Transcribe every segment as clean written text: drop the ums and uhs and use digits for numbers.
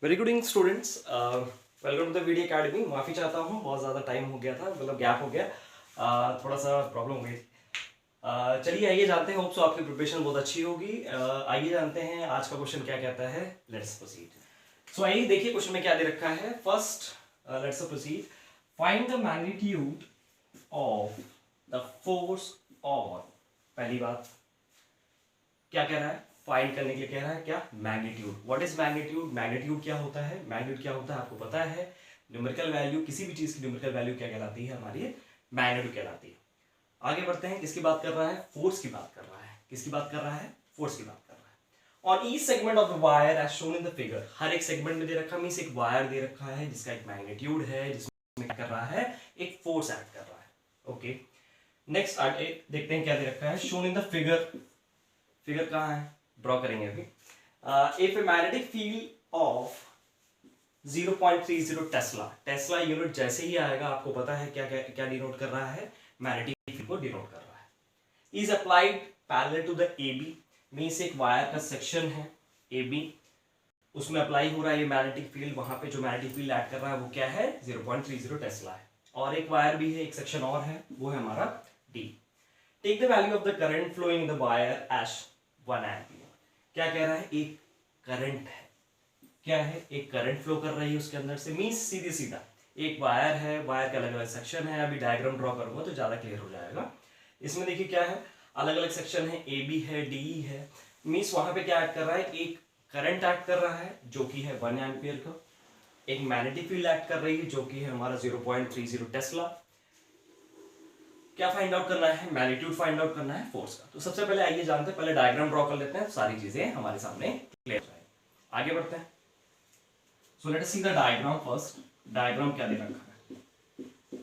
Very good evening students, welcome to the video academy. माफ़ी चाहता हूँ, बहुत ज़्यादा टाइम हो गया था, मतलब गैप हो गया। थोड़ा सा प्रॉब्लम हो गई थी। चलिए आइए जानते हैं, होप सो आपकी प्रिपरेशन बहुत अच्छी होगी। आइए जानते हैं आज का क्वेश्चन क्या कहता है। Let's proceed. सो आइए देखिए क्वेश्चन में क्या दे रखा है। First let's proceed. Find the magnitude of the force on. पहली बात क्या कह रहा है, फाइंड करने के लिए कह रहा है क्या, magnitude. What is magnitude? Magnitude क्या होता है? मैग्नीट्यूड क्या होता है आपको पता है। न्यूमेरिकल वैल्यू, किसी भी चीज की न्यूमेरिकल वैल्यू क्या कहलाती है हमारी, मैग्नीट्यूड कहलाती है। आगे बढ़ते हैं, किसकी बात कर रहा है? फोर्स की बात कर रहा है। किसकी बात कर रहा है? फोर्स की बात कर रहा है। और each segment of the wire as shown in the figure, हर एक सेगमेंट में दे रखा, मींस एक वायर दे रखा है जिसका एक मैग्नीट्यूड है, जिसमें क्या कर रहा है, एक फोर्स एक्ट कर रहा है। ओके, नेक्स्ट देखते हैं क्या दे रखा है। Shown in the figure, figure कहाँ है, ड्रॉ करेंगे अभी। If a magnetic field of 0.30 Tesla, Tesla unit जैसे ही आएगा आपको पता है क्या क्या, क्या डिनोट कर रहा है, मैग्नेटिक फील्ड को डिनोट कर रहा है। Is applied parallel to the A B, means एक वायर का सेक्शन है ए बी, उसमें अप्लाई हो रहा है ये मैग्नेटिक फील्ड। वहां पे जो मैग्नेटिक फील्ड ऐड कर रहा है वो क्या है, 0.30 टेस्ला है। और एक वायर भी है, एक सेक्शन और है, वो है हमारा D. Take the value of the current flowing the wire as 1 ampere. क्या कह रहा है, एक करंट है, क्या है, एक करंट फ्लो कर रही है उसके अंदर से, मींस सीधे सीधा एक वायर है, वायर के अलग अलग सेक्शन है। अभी डायग्राम ड्रॉ करूंगा तो ज्यादा क्लियर हो जाएगा। इसमें देखिए क्या है, अलग अलग सेक्शन है, ए बी है, डी है, मींस वहां पे क्या ऐड कर रहा है, एक करंट ऐड कर रहा है जो कि है 1 एम्पियर का, एक मैग्नेटिक फील्ड ऐड कर रही है जो कि है हमारा 0.30 टेस्ला। क्या फाइंड आउट करना है, मैग्नीट्यूड फाइंड आउट करना है फोर्स का। तो सबसे पहले आइए जानते हैं, पहले डायग्राम ड्रॉ कर लेते हैं, सारी चीजें हमारे सामने क्लियर हो जाएगी। आगे बढ़ते हैं। So let us see the diagram first. Diagram क्या दे रखा है,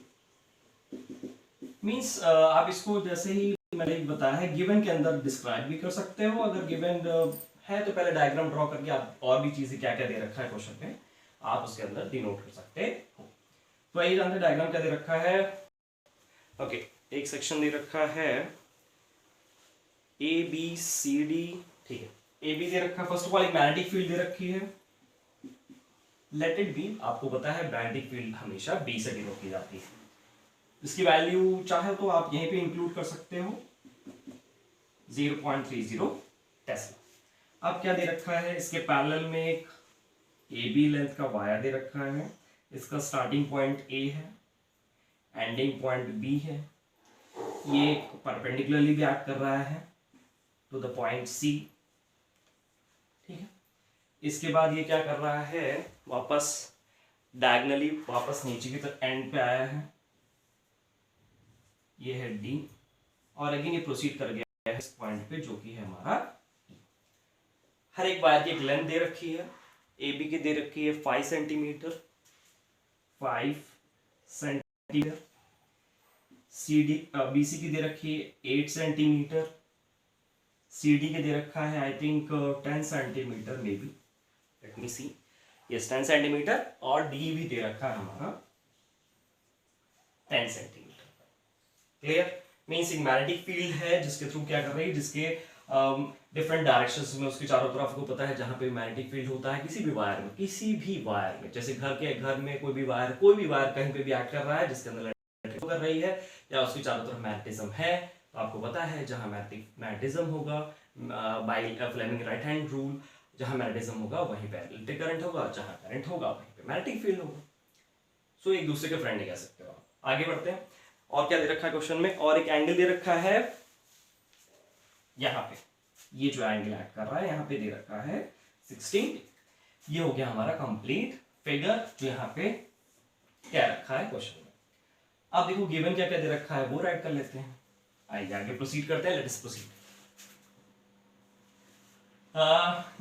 मींस आप इसको जैसे ही मैंने बताया है गिवन के अंदर डिस्क्राइब भी कर सकते हो। अगर गिवन है तो पहले डायग्राम ड्रॉ करके आप और भी चीजें क्या क्या दे रखा है क्वेश्चन में आप उसके अंदर डिनोट कर सकते हो। तो आइए जानते हैं डायग्राम क्या दे रखा है। ओके, एक सेक्शन दे रखा है ए बी सी डी, ठीक है। ए बी दे रखा है, फर्स्ट ऑफ ऑल एक मैग्नेटिक फील्ड दे रखी है, लेट इट बी। आपको पता है मैग्नेटिक फील्ड हमेशा बी से डिनोट की जाती है। इसकी वैल्यू चाहे तो आप यहीं पे इंक्लूड कर सकते हो, 0.30 टेस्ला। अब क्या दे रखा है, इसके पैरेलल में एक ए बी लेंथ का वायर दे रखा है। इसका स्टार्टिंग पॉइंट ए है, एंडिंग पॉइंट बी है। ये परपेंडिकुलरली भी एक्ट कर रहा है टू द पॉइंट सी, ठीक है। इसके बाद ये क्या कर रहा है, वापस डायगनली वापस नीचे की तरफ एंड पे आया है, ये है डी, और अगेन ये प्रोसीड कर गया है इस पॉइंट पे जो कि है हमारा E। हर एक वायर की एक लेंथ दे रखी है, ए बी की दे रखी है 5 centimetre, 5 centimetre, C D B C की दे रखी है 8 सेंटीमीटर, सी डी के दे रखा है I think 10 centimetre may be, let me see, yes 10 centimetre, और डी भी दे रखा है हमारा 10 सेंटीमीटर। क्लियर, मीन्स एक मैग्नेटिक फील्ड है जिसके थ्रू क्या कर रही है, जिसके डिफरेंट डायरेक्शंस में उसके चारों तरफ को पता है जहां पे मैग्नेटिक फील्ड होता है किसी भी वायर में, किसी भी वायर में, जैसे घर में कोई भी वायर कहीं पे भी एक्ट कर रहा है जिसके अंदर कर रही है या उसके चारों तरफ मैग्नेटिज्म है, तो आपको पता है जहां मैग्नेटिज्म होगा, by Fleming right hand rule, जहां मैग्नेटिज्म होगा वहीं पे इलेक्ट्रिक करंट होगा, जहां करंट होगा वहीं पे मैग्नेटिक फील्ड होगा। सो एक दूसरे के फ्रेंड कह सकते हो आप। आगे बढ़ते हैं, और क्या दे रखा है क्वेश्चन में, और एक एंगल दे रखा है यहाँ पे, ये जो एंगल ऐड कर रहा है यहाँ पे दे रखा है 16। ये हो गया हमारा कंप्लीट फिगर जो यहाँ पे क्या रखा है क्वेश्चन में। अब देखो गिवन क्या क्या दे रखा है वो राइट कर लेते हैं। आइए आगे प्रोसीड करते हैं, लेट अस प्रोसीड।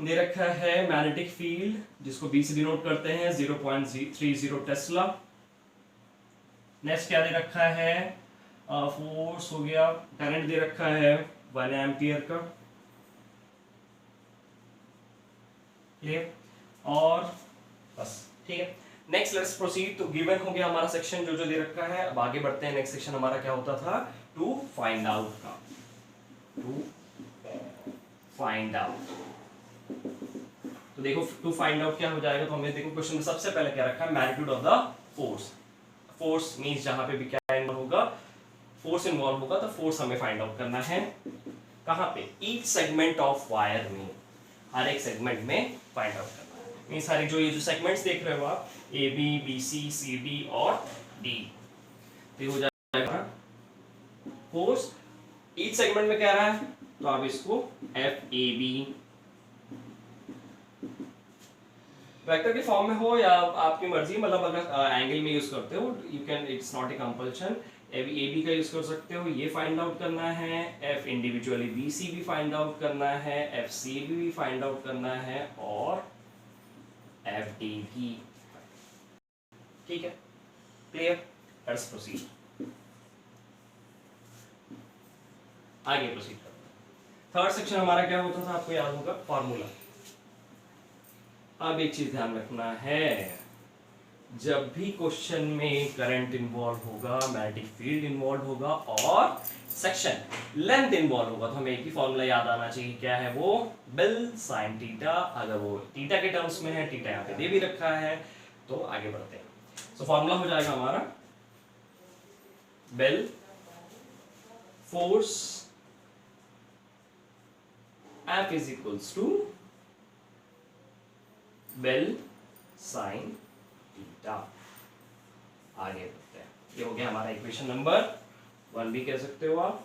दे रखा है मैग्नेटिक फील्ड जिसको बी से डिनोट करते हैं 0.30 टेस्ला। नेक्स्ट क्या दे रखा है, फोर्स हो गया, करंट दे रखा है 1 एम्पियर का, ठीक, और बस, ठीक है। Next let's proceed. तो गिवन हो गया हमारा सेक्शन जो जो दे रखा है। अब आगे बढ़ते हैं, नेक्स्ट सेक्शन हमारा क्या होता था, टू फाइंड आउट का, टू फाइंड आउट। तो देखो टू फाइंड आउट क्या हो जाएगा, तो हमें देखो क्वेश्चन में सबसे पहले क्या रखा है, magnitude of the force. Force means जहां पे भी क्या इन्वॉल्व होगा, फोर्स इन्वॉल्व होगा, तो फोर्स हमें फाइंड आउट करना है कहां पे, ईच सेगमेंट ऑफ वायर में, हर एक सेगमेंट में फाइंड आउट करना है। मींस सारे जो ये जो सेगमेंट्स देख रहे हो आप, A B B C C D और डी, ये हो जाएगा फोर्स। ईच सेगमेंट में क्या रहा है, तो आप इसको एफ ए बी वेक्टर के फॉर्म में हो या आपकी मर्जी, मतलब अगर एंगल में यूज करते हो you can, it's not a compulsion. A B का यूज कर सकते हो, ये फाइंड आउट करना है, एफ इंडिविजुअली बी सी भी फाइंड आउट करना है, एफ सी भी फाइंड आउट करना है, और एफ डी भी। ठीक है, क्लियर, लेट्स प्रोसीड। आगे प्रोसीड करते हैं। थर्ड सेक्शन हमारा क्या होता था, आपको याद होगा, फॉर्मूला। अब एक चीज ध्यान रखना है, जब भी क्वेश्चन में करंट इन्वॉल्व होगा, मैग्नेटिक फील्ड इन्वॉल्व होगा और सेक्शन लेंथ इन्वॉल्व होगा, तो हमें एक ही फॉर्मूला याद आना चाहिए, क्या है वो, बेल साइन थीटा। अगर वो थीटा के टर्म्स में है, थीटा यहाँ पे दे भी रखा है, तो आगे बढ़ते हैं। तो फॉर्मूला हो जाएगा हमारा BIL force F is equals to BIL sine theta. आगे बढ़ते हैं, ये हो गया हमारा इक्वेशन नंबर 1 भी कह सकते हो आप।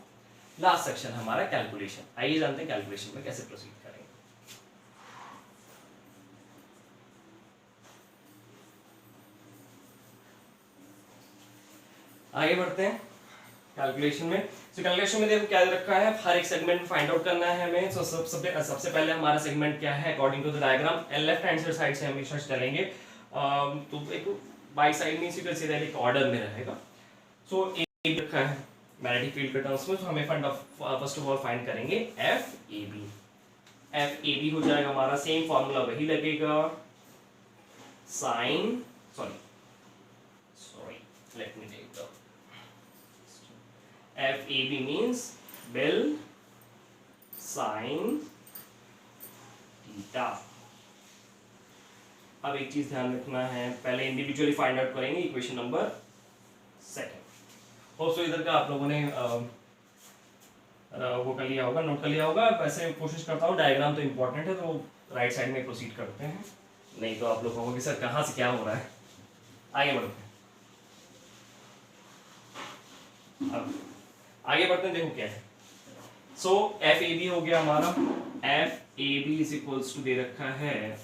लास्ट सेक्शन हमारा कैलकुलेशन। आइए जानते हैं कैलकुलेशन में कैसे प्रोसीड करेंगे। आगे बढ़ते हैं कैलकुलेशन में। तो कैलकुलेशन में देखो क्या रखा है, हर एक सेगमेंट फाइंड आउट करना है हमें। तो सबसे पहले हमारा सेगमेंट क्या है, according to the diagram left hand side से हमेशा चलेंगे। तो एक बाई साइड में इसी तरह एक ऑर्डर में रहेगा। सो ए रखा है मैग्नेटिक फील्ड के टर्म्स में, तो हमें फर्स्ट ऑफ ऑल फाइंड करेंगे F A B. F A B हो जाएगा हमारा, सेम फॉर्मूला वही लगेगा, sine sorry let me take the F A B means BIL sine theta. अब एक चीज ध्यान रखना है, पहले इंडिविजुअली फाइंड आउट करेंगे equation number second. Hope so इधर का आप लोगों ने वो कर लिया होगा, नोट कर लिया होगा। वैसे कोशिश करता हूँ, डायग्राम तो इंपॉर्टेंट है, तो राइट साइड में प्रोसीड करते हैं, नहीं तो आप लोग कहोगे सर कहाँ से क्या हो रहा है। आगे बढ़ते हैं, अब आगे बढ़ते हैं, देखो क्या है। सो एफ ए बी हो गया हमारा, F A B is equals to दे रखा है,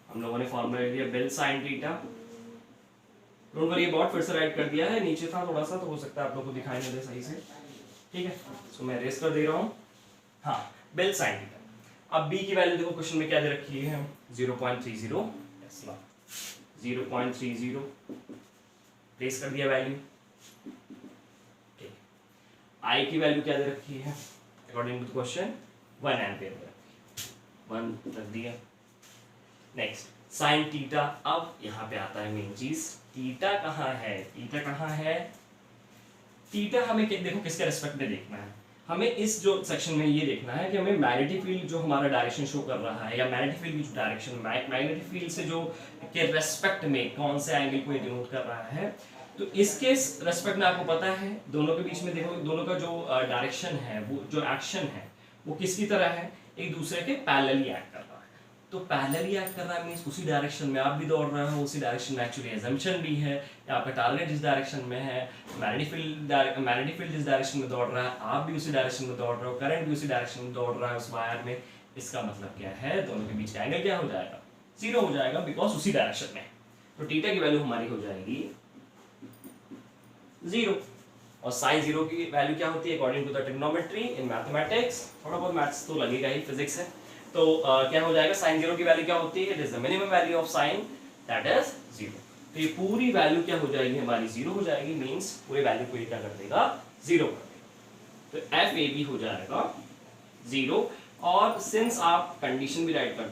हम लोगों ने फॉर्मूला ले लिया बेल sine theta. Don't worry about, फिर से राइट कर दिया है, नीचे था थोड़ा सा तो हो सकता है आप लोग को दिखाई नहीं दे सही से। ठीक है, सो मैं रेस कर दे रहा हूँ। हाँ, बेल साइन थीटा। अब बी की वैल्यू देखो क्वेश्चन में क्या दे रखी है, 0.30 टेस्ला, 0.30 प्लेस कर दिया वैल्यू। आई की वैल्यू क्या दे रखी है, अकॉर्डिंग टू क्वेश्चन 1 एम्पियर में रखी है, 1 रख दिया। Next sign theta. अब यहाँ पे आता है मेन चीज, थीटा कहाँ है, थीटा कहाँ है। थीटा हमें देखो किसके रेस्पेक्ट में देखना है, हमें इस जो सेक्शन में ये देखना है कि हमें मैग्नेटिक फील्ड जो हमारा डायरेक्शन शो कर रहा है, या मैग्नेटिक फील्ड की जो डायरेक्शन, मैग्नेटिक फील्ड से जो के रेस्पेक्ट में कौन से एंगल को डिनोट कर रहा है। तो इसके रेस्पेक्ट में आपको पता है, दोनों के बीच में देखो, दोनों का जो डायरेक्शन है, वो जो एक्शन है वो किसकी तरह है, एक दूसरे के पैरेलली एक्ट कर रहा है। तो पैरेलली एक्ट कर रहा है मींस उसी डायरेक्शन में आप भी दौड़ रहे हो, उसी डायरेक्शन में एक्चुअली एजम्पशन भी है, या आपका टारगेट जिस डायरेक्शन में है, मैग्नेटिक फील्ड जिस डायरेक्शन में दौड़ रहा है, आप भी उसी डायरेक्शन में दौड़ रहे हो, करंट भी उसी डायरेक्शन में दौड़ रहा है उस वायर में। इसका मतलब क्या है, दोनों के बीच का एंगल क्या हो जाएगा, 0 हो जाएगा, बिकॉज उसी डायरेक्शन में। तो थीटा की वैल्यू हमारी हो जाएगी 0। और साइन 0 की वैल्यू क्या होती है, according to the trigonometry in mathematics, थोड़ा बहुत मैथ्स तो लगेगा ही, फिजिक्स है, तो क्या हो जाएगा, साइन 0 की वैल्यू क्या होती है, it is the minimum value of sine, that is 0। तो ये पूरी वैल्यू क्या हो जाएगी हमारी, 0 हो जाएगी, मींस पूरी वैल्यू को ये क्या कर देगा, 0 कर देगा। तो एफ ए बी हो जाएगा 0। और सिंस आप कंडीशन भी राइट कर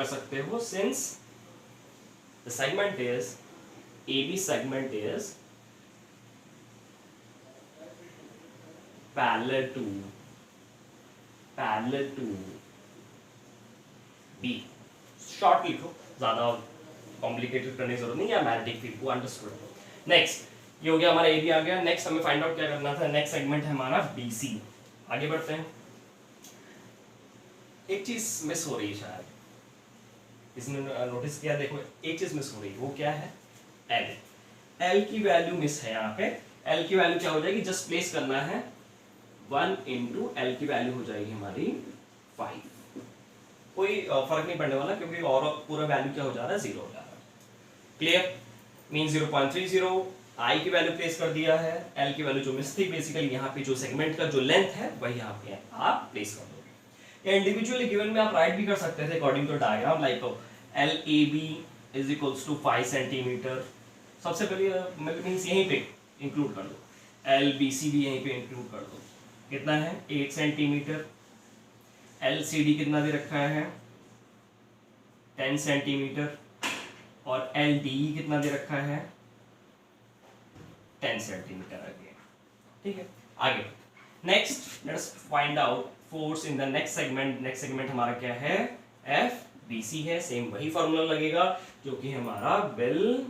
सकते हो, since the segment is A B, segment is parallel to B, short लिखो, ज़्यादा कॉम्प्लिकेटेड करने की जरूरत नहीं, या मैग्नेटिक फील्ड को अंडरस्टूड। नेक्स्ट ये हो गया हमारा ए बी आ गया। नेक्स्ट हमें फाइंड आउट क्या करना था, नेक्स्ट सेगमेंट है हमारा बी सी। आगे बढ़ते हैं। एक चीज मिस हो रही है शायद, इसने नोटिस किया, देखो एक चीज मिस हो रही है, वो क्या है, एल। एल की वैल्यू मिस है यहाँ पे। एल की वैल्यू क्या हो जाएगी, जस्ट प्लेस करना है 1 इंटू एल की वैल्यू हो जाएगी हमारी 5। कोई फर्क नहीं पड़ने वाला, क्योंकि और पूरा वैल्यू क्या हो जा रहा है, 0 हो जा रहा है। क्लियर, मीन 0.30 आई की वैल्यू प्लेस कर दिया है। एल की वैल्यू जो मिस थी बेसिकली यहाँ पे, जो सेगमेंट का जो लेंथ है वही यहाँ पे आप प्लेस कर दोगे। या इंडिविजुअली गिवन में आप राइट भी कर सकते थे according to diagram, like L A B is equals to 5 centimetre. सबसे पहले मीन्स यहीं पे इंक्लूड कर दो, एल बी सी भी यहीं पे इंक्लूड कर दो। कितना है, 8 सेंटीमीटर। एल सी डी कितना दे रखा है, 10 सेंटीमीटर। और एल डी कितना दे रखा है, 10 सेंटीमीटर आ गया। ठीक है, आगे next let's find out force in the next segment. Next segment हमारा क्या है, एफ बी सी है। सेम वही फॉर्मूला लगेगा जो कि हमारा बिल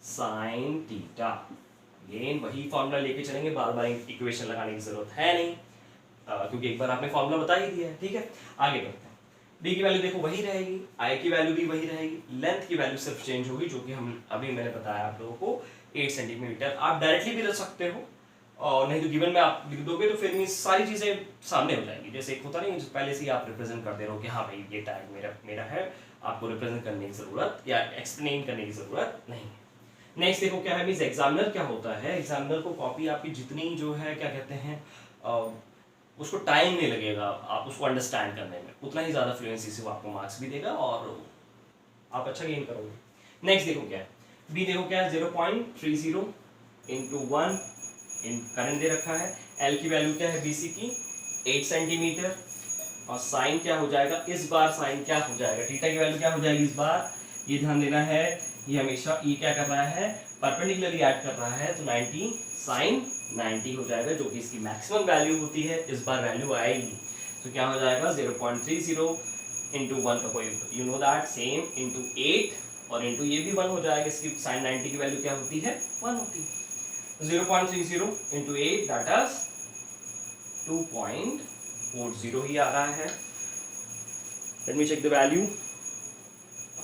साइन थीटा। अगेन वही फॉर्मूला लेके चलेंगे, बार बार इक्वेशन लगाने की जरूरत है नहीं, क्योंकि एक बार आपने फॉर्मूला बता ही दिया है। ठीक है, आगे बढ़ते हैं। डी की वैल्यू देखो वही रहेगी, आई की वैल्यू भी वही रहेगी, लेंथ की वैल्यू सिर्फ चेंज होगी, जो कि हम अभी मैंने बताया आप लोगों को 8 सेंटीमीटर। आप डायरेक्टली भी रख सकते हो, और नहीं तो गिवन में आप लिख दोगे तो फिर सारी चीजें सामने हो जाएंगी। जैसे एक होता नहीं, पहले से ही आप रिप्रेजेंट कर दे रहे हो कि हाँ भाई ये टैग मेरा है, आपको रिप्रेजेंट करने की जरूरत या एक्सप्लेन करने की जरूरत नहीं है। नेक्स्ट देखो क्या है, मींस एग्जामिनर क्या होता है, एग्जामिनर को कॉपी आपकी जितनी जो है क्या कहते हैं, उसको टाइम नहीं लगेगा आप उसको अंडरस्टैंड करने में, उतना ही ज़्यादा फ्लुएंसी से वो आपको मार्क्स भी देगा और आप अच्छा गेन करोगे। नेक्स्ट देखो क्या है, बी देखो क्या है, 0.30 इंटू 1 इन करंट दे रखा है। एल की वैल्यू क्या है बी सी की, 8 सेंटीमीटर। और साइन क्या हो जाएगा, इस बार साइन क्या हो जाएगा, थीटा की वैल्यू क्या हो जाएगी इस बार, ये ध्यान देना है, ये हमेशा ये क्या कर रहा है, परपेंडिकुलरली ऐड कर रहा है, तो 90 साइन 90 हो जाएगा, जो कि इसकी मैक्सिमम वैल्यू होती है। इस बार वैल्यू आएगी तो क्या हो जाएगा, 0.30 इंटू 1 का कोई you know that same into 8 और इंटू ये भी 1 हो जाएगा। इसकी साइन 90 की वैल्यू क्या होती है, 1 होती है। 0.30 इंटू 8 दैट इज 2.40 ही आ रहा है। Let me check the value,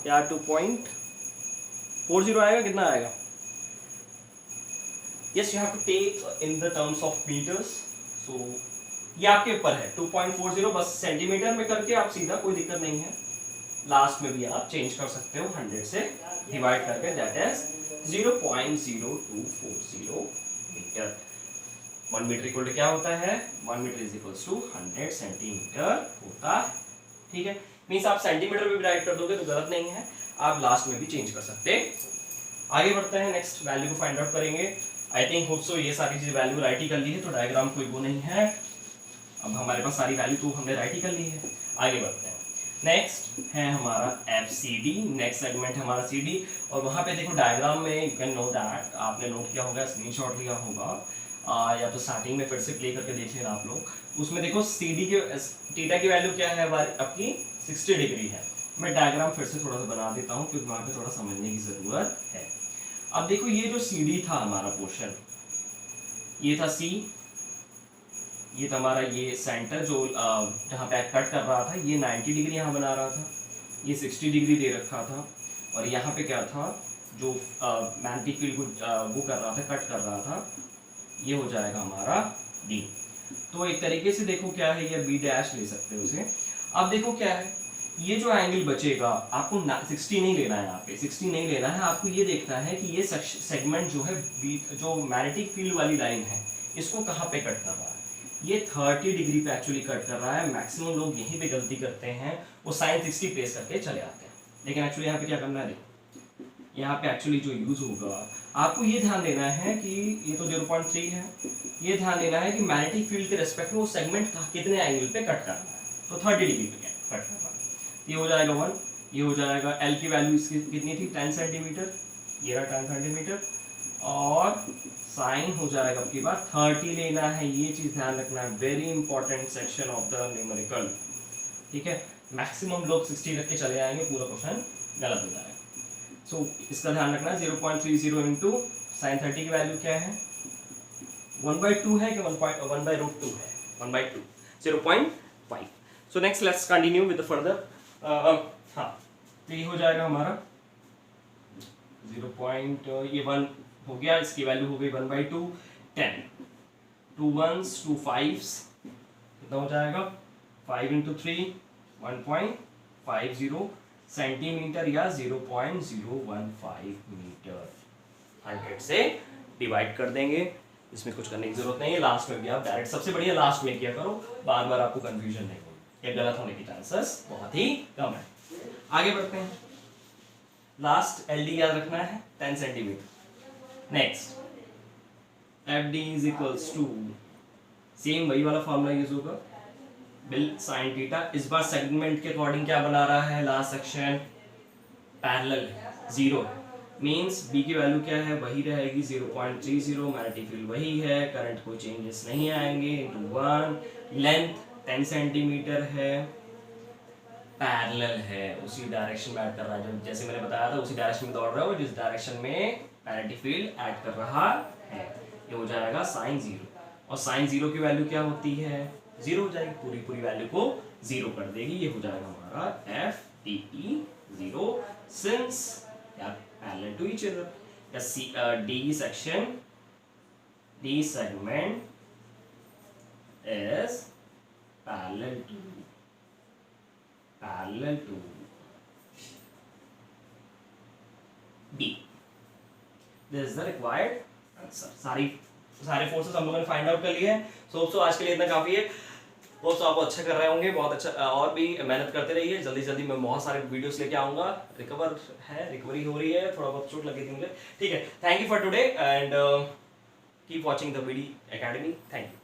क्या 2.40 आएगा, कितना आएगा, yes you have to take in the terms of meters, so ये आपके ऊपर है। 2.40 बस सेंटीमीटर में करके आप सीधा, कोई दिक्कत नहीं है, लास्ट में भी आप चेंज कर सकते हो 100 से डिवाइड करके, that is 0.0240 metre. 1 metre equal to क्या होता है, 1 metre is equals to 100 centimetre होता है। ठीक है, मींस आप सेंटीमीटर में भी राइट कर दोगे तो गलत नहीं है, आप लास्ट में भी चेंज कर सकते हैं। आगे बढ़ते हैं, नेक्स्ट वैल्यू को फाइंड आउट करेंगे। आई थिंक होप सो ये सारी चीज वैल्यू राइट ही कर ली है, तो डायग्राम कोई वो नहीं है, अब हमारे पास सारी वैल्यू तो हमने राइट ही कर ली है। आगे बढ़ते हैं, नेक्स्ट है हमारा F C D, next segment है हमारा सी डी। और वहाँ पे देखो डायग्राम में यू कैन नो दैट, आपने नोट किया होगा, स्क्रीनशॉट लिया होगा, या तो स्टार्टिंग में फिर से प्ले करके देख लेना आप लोग। उसमें देखो सी डी के थीटा की वैल्यू क्या है, आपकी 60 डिग्री है। मैं डायग्राम फिर से थोड़ा सा बना देता हूँ, क्योंकि वहाँ पे थोड़ा समझने की जरूरत है। अब देखो ये जो सी डी था हमारा पोर्शन, ये था सी, ये था हमारा ये सेंटर जो जहाँ पे कट कर रहा था, ये 90 डिग्री यहाँ बना रहा था, ये 60 डिग्री दे रखा था, और यहाँ पे क्या था, जो मैग्नेटिक फील्ड को वो कर रहा था, कट कर रहा था, ये हो जाएगा हमारा डी। तो एक तरीके से देखो क्या है, ये बी डैश ले सकते हो उसे। अब देखो क्या है, ये जो एंगल बचेगा, आपको 60 नहीं लेना है, यहाँ पे 60 नहीं लेना है, आपको ये देखना है कि ये सेगमेंट जो है, जो मैग्नेटिक फील्ड वाली लाइन है, इसको कहाँ पे कट कर रहा है, ये 30 डिग्री पे एक्चुअली कट कर रहा है। मैक्सिमम लोग यहीं पे गलती करते हैं, वो साइन 60 प्लेस करके चले आते हैं, लेकिन एक्चुअली यहाँ पे क्या करना है, देखो यहाँ पे एक्चुअली जो यूज होगा, आपको ये ध्यान देना है कि ये तो 0.3 है, ये ध्यान देना है कि मैग्नेटिक फील्ड के रेस्पेक्ट में वो सेगमेंट कितने एंगल पे कट करना है, तो 30 डिग्री पे कट करना है। ये हो जाएगा 1, ये हो जाएगा, एल की वैल्यू इसकी कितनी थी, 10 सेंटीमीटर, ये रहा 10 सेंटीमीटर, और साइन हो जाएगा आपकी बात 30 लेना है, ये चीज ध्यान रखना है, very important section of the numerical. ठीक है, मैक्सिमम लोग 60 रख के चले आएंगे, पूरा क्वेश्चन गलत हो जाएगा। सो इसका ध्यान रखना है। 0.30 इंटू साइन 30 की वैल्यू क्या है, 1/2 है कि 1/√2 है, 1/2, 0.5। So next let's continue with the further. हाँ, तो ये हो जाएगा हमारा 1 हो गया, इसकी वैल्यू हो गई 1/2, 10, 2 1s 2 5s कितना हो जाएगा, 5 इंटू 3 1.50 सेंटीमीटर या 0.015 मीटर। 100 से डिवाइड कर देंगे, इसमें कुछ करने की जरूरत नहीं है। लास्ट में भी आप डायरेक्ट, सबसे बढ़िया लास्ट में किया करो, बार बार आपको कंफ्यूजन नहीं होगी, ये गलत होने के चांसेस बहुत ही कम है। आगे बढ़ते हैं। लास्ट एलडी याद रखना है 10 centimetre. Next F D is equals to, same वही वाला फॉर्मूला यूज होगा, बिल साइन थीटा। इस बार सेगमेंट के अकॉर्डिंग क्या बना रहा है, लास्ट सेक्शन पैरेलल है, 0 मींस बी की वैल्यू क्या है, वही रहेगी 0.30, मैग्नेटिक फील्ड वही है, करंट कोई चेंजेस नहीं आएंगे, इंटू 1, लेंथ 10 सेंटीमीटर है, पैरेलल है, उसी डायरेक्शन में ऐड कर रहा है, जो जैसे मैंने बताया था उसी डायरेक्शन में दौड़ रहा है वो, जिस डायरेक्शन में मैग्नेटिक फील्ड ऐड कर रहा है। ये हो जाएगा साइन 0, और साइन 0 की वैल्यू क्या होती है, 0 हो जाएगी, पूरी वैल्यू को 0 कर देगी। ये हो जाएगा हमारा F T E 0 since parallel to each other, या D section, D segment is parallel to B. This is the required answer. सारे फोर्सेस हम लोगों ने फाइंड आउट कर लिए हैं। सो आज के लिए इतना काफी है। होप्स आप अच्छा कर रहे होंगे, बहुत अच्छा, और भी मेहनत करते रहिए। जल्दी मैं बहुत सारे वीडियोस लेके आऊंगा। रिकवरी हो रही है, थोड़ा बहुत चोट लगी थी मुझे, ठीक है। Thank you for today and keep watching the video academy. Thank you.